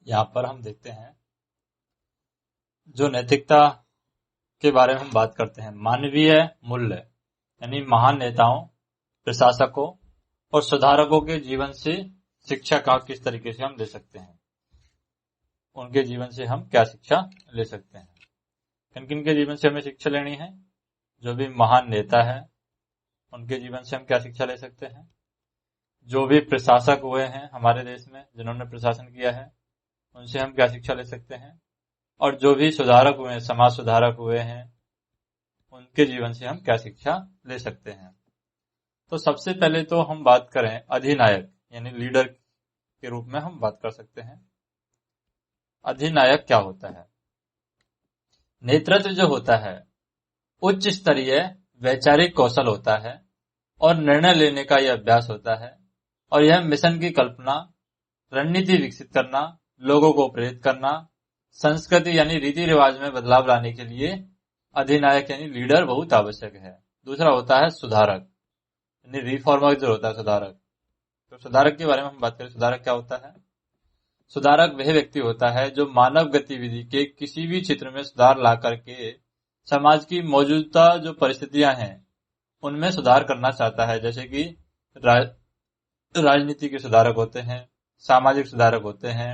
यहाँ पर हम देखते हैं जो नैतिकता के बारे में हम बात करते हैं, मानवीय मूल्य यानी महान नेताओं, प्रशासकों और सुधारकों के जीवन से शिक्षा का किस तरीके से हम ले सकते हैं, उनके जीवन से हम क्या शिक्षा ले सकते हैं। किन किन के जीवन से हमें शिक्षा लेनी है? जो भी महान नेता है उनके जीवन से हम क्या शिक्षा ले सकते हैं, जो भी प्रशासक हुए हैं हमारे देश में जिन्होंने प्रशासन किया है उनसे हम क्या शिक्षा ले सकते हैं, और जो भी सुधारक हुए हैं, समाज सुधारक हुए हैं, उनके जीवन से हम क्या शिक्षा ले सकते हैं। तो सबसे पहले तो हम बात करें अधिनायक यानी लीडर के रूप में हम बात कर सकते हैं। अधिनायक क्या होता है? नेतृत्व जो होता है उच्च स्तरीय वैचारिक कौशल होता है और निर्णय लेने का यह अभ्यास होता है, और यह मिशन की कल्पना, रणनीति विकसित करना, लोगों को प्रेरित करना, संस्कृति यानी रीति रिवाज में बदलाव लाने के लिए अधिनायक यानी लीडर बहुत आवश्यक है। दूसरा होता है सुधारक यानी रिफॉर्मर जो होता है सुधारक। तो सुधारक के बारे में हम बात करें, सुधारक क्या होता है? सुधारक वह व्यक्ति होता है जो मानव गतिविधि के किसी भी क्षेत्र में सुधार ला करके समाज की मौजूदा जो परिस्थितियां हैं उनमें सुधार करना चाहता है। जैसे कि राजनीति के सुधारक होते हैं, सामाजिक सुधारक होते हैं,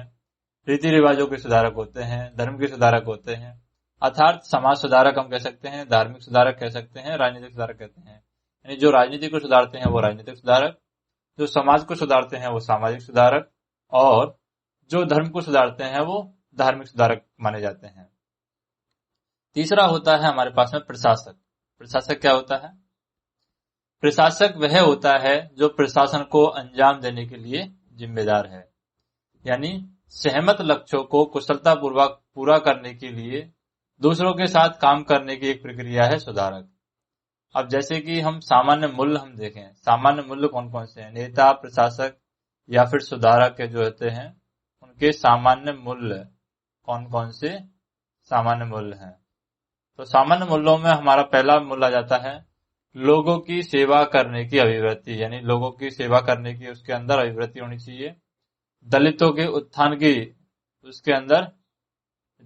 रीति रिवाजों के सुधारक होते हैं, धर्म के सुधारक होते हैं। अर्थात समाज सुधारक हम कह सकते हैं, धार्मिक सुधारक कह सकते हैं, राजनीतिक सुधारक कहते हैं। यानी जो राजनीति को सुधारते हैं वो राजनीतिक सुधारक, जो समाज को सुधारते हैं वो सामाजिक सुधारक, और जो धर्म को सुधारते हैं वो धार्मिक सुधारक माने जाते हैं। तीसरा होता है हमारे पास में प्रशासक। प्रशासक क्या होता है? प्रशासक वह होता है जो प्रशासन को अंजाम देने के लिए जिम्मेदार है, यानी सहमत लक्ष्यों को कुशलतापूर्वक पूरा करने के लिए दूसरों के साथ काम करने की एक प्रक्रिया है सुधारक। अब जैसे कि हम सामान्य मूल्य हम देखें, सामान्य मूल्य कौन कौन से हैं? नेता, प्रशासक या फिर सुधारक के जो होते हैं उनके सामान्य मूल्य कौन कौन से सामान्य मूल्य हैं? तो सामान्य मूल्यों में हमारा पहला मूल्य आ जाता है लोगों की सेवा करने की अभिवृत्ति, यानी लोगों की सेवा करने की उसके अंदर अभिवृत्ति होनी चाहिए। दलितों के उत्थान की उसके अंदर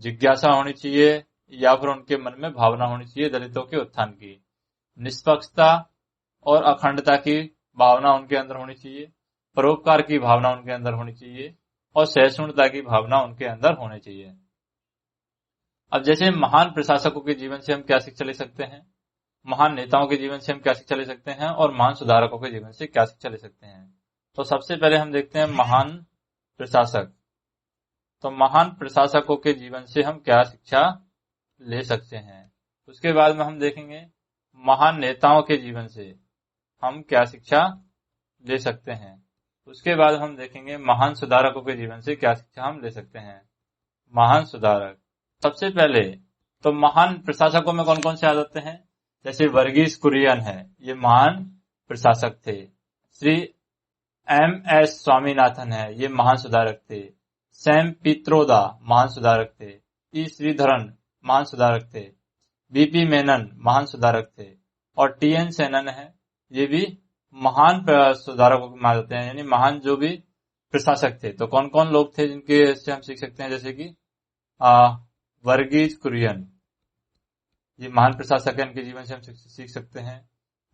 जिज्ञासा होनी चाहिए, या फिर उनके मन में भावना होनी चाहिए दलितों के उत्थान की। निष्पक्षता और अखंडता की भावना उनके अंदर होनी चाहिए, परोपकार की भावना उनके अंदर होनी चाहिए, और सहिष्णुता की भावना उनके अंदर होनी चाहिए। अब जैसे महान प्रशासकों के जीवन से हम क्या शिक्षा ले सकते हैं, महान नेताओं के जीवन से हम क्या शिक्षा ले सकते हैं, और महान सुधारकों के जीवन से क्या शिक्षा ले सकते हैं। तो सबसे पहले हम देखते हैं महान प्रशासक। तो महान प्रशासकों के जीवन से हम क्या शिक्षा ले सकते हैं। उसके बाद में हम देखेंगे महान नेताओं के जीवन से हम क्या शिक्षा ले सकते हैं। उसके बाद हम देखेंगे महान सुधारकों के जीवन से क्या शिक्षा हम ले सकते हैं। महान सुधारक, सबसे पहले तो महान प्रशासकों में कौन कौन से आ जाते हैं? जैसे वर्गीस कुरियन है, ये महान प्रशासक थे। श्री M.S. स्वामीनाथन है, ये महान सुधारक थे। सैम पित्रोदा महान सुधारक थे। ई श्रीधरन महान सुधारक थे। B.P. मेनन महान सुधारक थे। और T.N. सेनन है, ये भी महान सुधारकों को माने जाते हैं, यानी महान जो भी प्रशासक थे। तो कौन कौन लोग थे जिनके से हम सीख सकते हैं? जैसे कि वर्गीस कुरियन, ये महान प्रशासक है, इनके जीवन से हम सीख सकते हैं।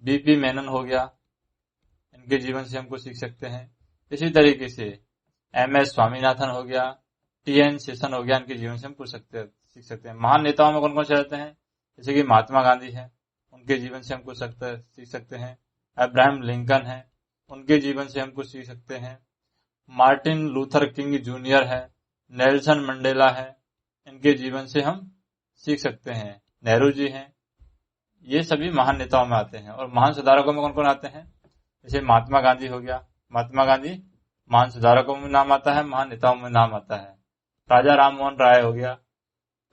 B.P. मेनन हो गया, इनके जीवन से हमको सीख सकते हैं। इसी तरीके से M.S. स्वामीनाथन हो गया, T.N. सेशन हो गया, इनके जीवन से हम सीख सकते हैं। महान नेताओं में कौन कौन से रहते हैं? जैसे कि महात्मा गांधी है, उनके जीवन से हमको सीख सकते हैं। अब्राहम लिंकन है, उनके जीवन से हमको सीख सकते हैं। मार्टिन लूथर किंग जूनियर है, नेल्सन मंडेला है, इनके जीवन से हम सीख सकते हैं। नेहरू जी हैं, ये सभी महान नेताओं में आते हैं। और महान सुधारकों में कौन कौन आते हैं? जैसे महात्मा गांधी हो गया, महात्मा गांधी महान सुधारकों में नाम आता है, महान नेताओं में नाम आता है। राजा राम मोहन राय हो गया,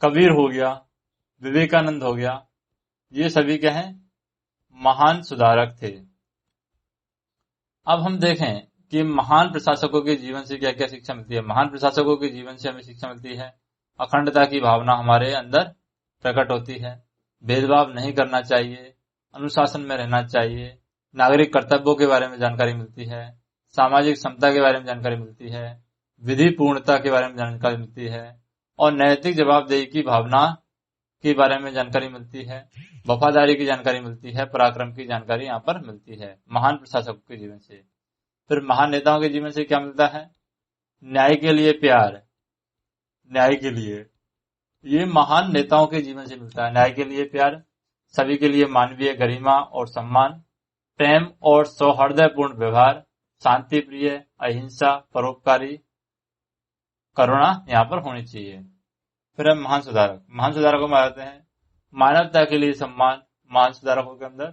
कबीर हो गया, विवेकानंद हो गया, ये सभी क्या हैं? महान सुधारक थे। अब हम देखें कि महान प्रशासकों के जीवन से क्या क्या शिक्षा मिलती है। महान प्रशासकों के जीवन से हमें शिक्षा मिलती है अखंडता की भावना हमारे अंदर प्रकट होती है, भेदभाव नहीं करना चाहिए, अनुशासन में रहना चाहिए, नागरिक कर्तव्यों के बारे में जानकारी मिलती है, सामाजिक समता के बारे में जानकारी मिलती है, विधि पूर्णता के बारे में जानकारी मिलती है और नैतिक जवाबदेही की भावना के बारे में जानकारी मिलती है, वफादारी की जानकारी मिलती है, पराक्रम की जानकारी यहाँ पर मिलती है महान प्रशासकों के जीवन से। फिर महान नेताओं के जीवन से क्या मिलता है? न्याय के लिए प्यार, न्याय के लिए, ये महान नेताओं के जीवन से मिलता है। न्याय के लिए प्यार, सभी के लिए मानवीय गरिमा और सम्मान, प्रेम और सौहार्दपूर्ण व्यवहार, शांति प्रिय, अहिंसा, परोपकारी, करुणा यहाँ पर होनी चाहिए। फिर है महान सुधारक। महान सुधारकों में आते हैं मानवता के लिए सम्मान, महान सुधारकों के अंदर,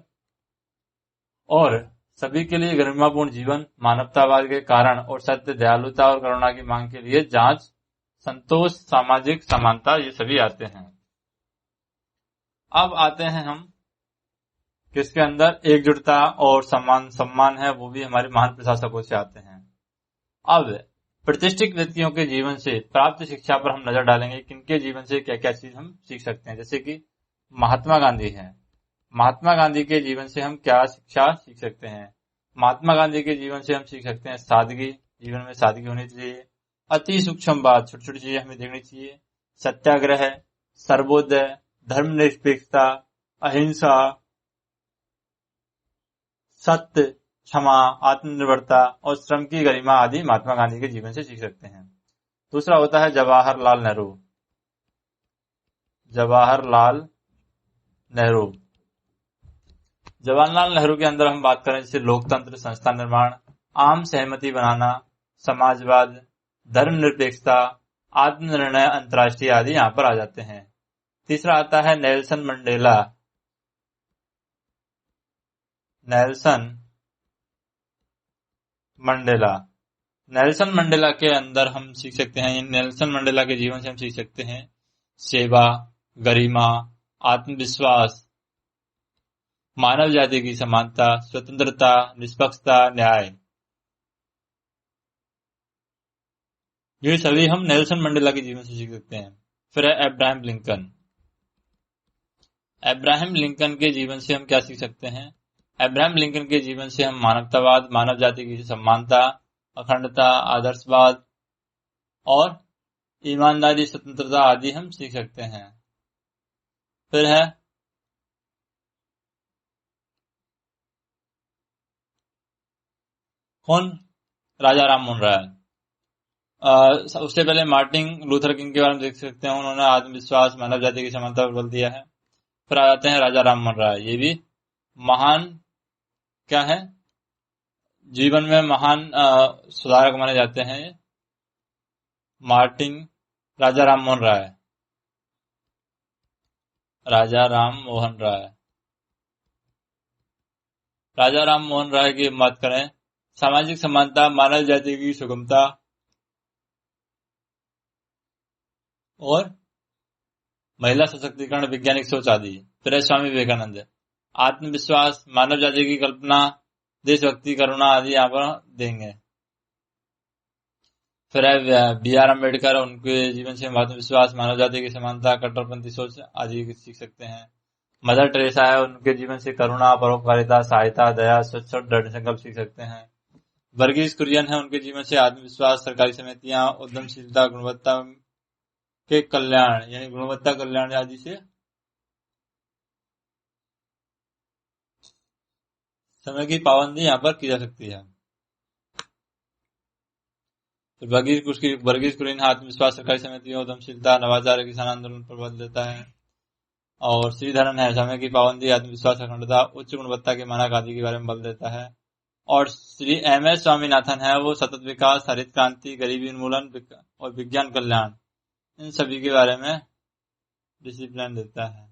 और सभी के लिए गरिमापूर्ण जीवन, मानवतावाद के कारण और सत्य, दयालुता और करुणा की मांग के लिए जांच, संतोष, सामाजिक समानता, ये सभी आते हैं। अब आते हैं हम किसके अंदर? एकजुटता और सम्मान है, वो भी हमारे महान प्रशासकों से आते हैं। अब प्रतिष्ठित व्यक्तियों के जीवन से प्राप्त शिक्षा पर हम नजर डालेंगे, किनके जीवन से क्या क्या चीज हम सीख सकते हैं। जैसे कि महात्मा गांधी हैं, महात्मा गांधी के जीवन से हम क्या शिक्षा सीख सकते हैं? महात्मा गांधी के जीवन से हम सीख सकते हैं सादगी, जीवन में सादगी होनी चाहिए, अति सूक्ष्म बात, छोटी छोटी चीजें हमें देखनी चाहिए, सत्याग्रह, सर्वोदय, धर्मनिरपेक्षता, अहिंसा, सत्य, क्षमा, आत्मनिर्भरता और श्रम की गरिमा आदि महात्मा गांधी के जीवन से सीख सकते हैं। दूसरा होता है जवाहरलाल नेहरू। जवाहरलाल नेहरू, जवाहरलाल नेहरू के अंदर हम बात करें जैसे लोकतंत्र, संस्था निर्माण, आम सहमति बनाना, समाजवाद, धर्मनिरपेक्षता, आत्मनिर्णय, अंतर्राष्ट्रीय आदि यहाँ पर आ जाते हैं। तीसरा आता है Nelson Mandela. Nelson Mandela, Nelson Mandela के अंदर हम सीख सकते हैं, नेल्सन मंडेला के जीवन से हम सीख सकते हैं सेवा, गरिमा, आत्मविश्वास, मानव जाति की समानता, स्वतंत्रता, निष्पक्षता, न्याय, ये सभी हम नेल्सन मंडेला के जीवन से सीख सकते हैं। फिर है अब्राहम लिंकन। अब्राहम लिंकन के जीवन से हम क्या सीख सकते हैं? अब्राहम लिंकन के जीवन से हम मानवतावाद, मानव जाति की समानता, अखंडता, आदर्शवाद और ईमानदारी, स्वतंत्रता आदि हम सीख सकते हैं। फिर है कौन? राजा राम मोहन राय। उससे पहले मार्टिन लूथर किंग के बारे में देख सकते हैं, उन्होंने आत्मविश्वास, मानव जाति की समानता पर बल दिया है। फिर आ जाते हैं राजा राम मोहन राय, ये भी महान क्या है? जीवन में महान सुधारक माने जाते हैं। मार्टिन, राजा राम मोहन राय, राजा राम मोहन राय, राजा राम मोहन राय की बात करें, सामाजिक समानता, मानव जाति की सुगमता और महिला सशक्तिकरण, वैज्ञानिक सोच आदि। फिर है स्वामी विवेकानंद, आत्मविश्वास, मानव जाति की कल्पना, देशभक्ति, करुणा आदि यहाँ पर देंगे। फिर है बी आर अम्बेडकर, उनके जीवन से आत्मविश्वास, मानव जाति की समानता, कट्टरपंथी सोच आदि सीख सकते हैं। मदर टेरेसा है, उनके जीवन से करुणा, परोपकारिता, सहायता, दया, स्वच्छ और दृढ़ संकल्प सीख सकते हैं। वर्गीज कुरियन है, उनके जीवन से आत्मविश्वास, सरकारी समितियां, उद्यमशीलता, गुणवत्ता के कल्याण यानी गुणवत्ता कल्याण आदि से समय की पाबंदी यहाँ पर की जा सकती है। तो वर्गीज कुरियन आत्मविश्वास, सरकारी समितियों, उद्यमशीलता, नवाचार, किसान आंदोलन पर बल देता है। और श्रीधरन है, समय की पाबंदी, आत्मविश्वास, अखंडता, उच्च गुणवत्ता के मानक आदि के बारे में बल देता है। और श्री एम एस स्वामीनाथन है, वो सतत विकास, हरित क्रांति, गरीबी उन्मूलन और विज्ञान कल्याण, इन सभी के बारे में डिसिप्लिन देता है।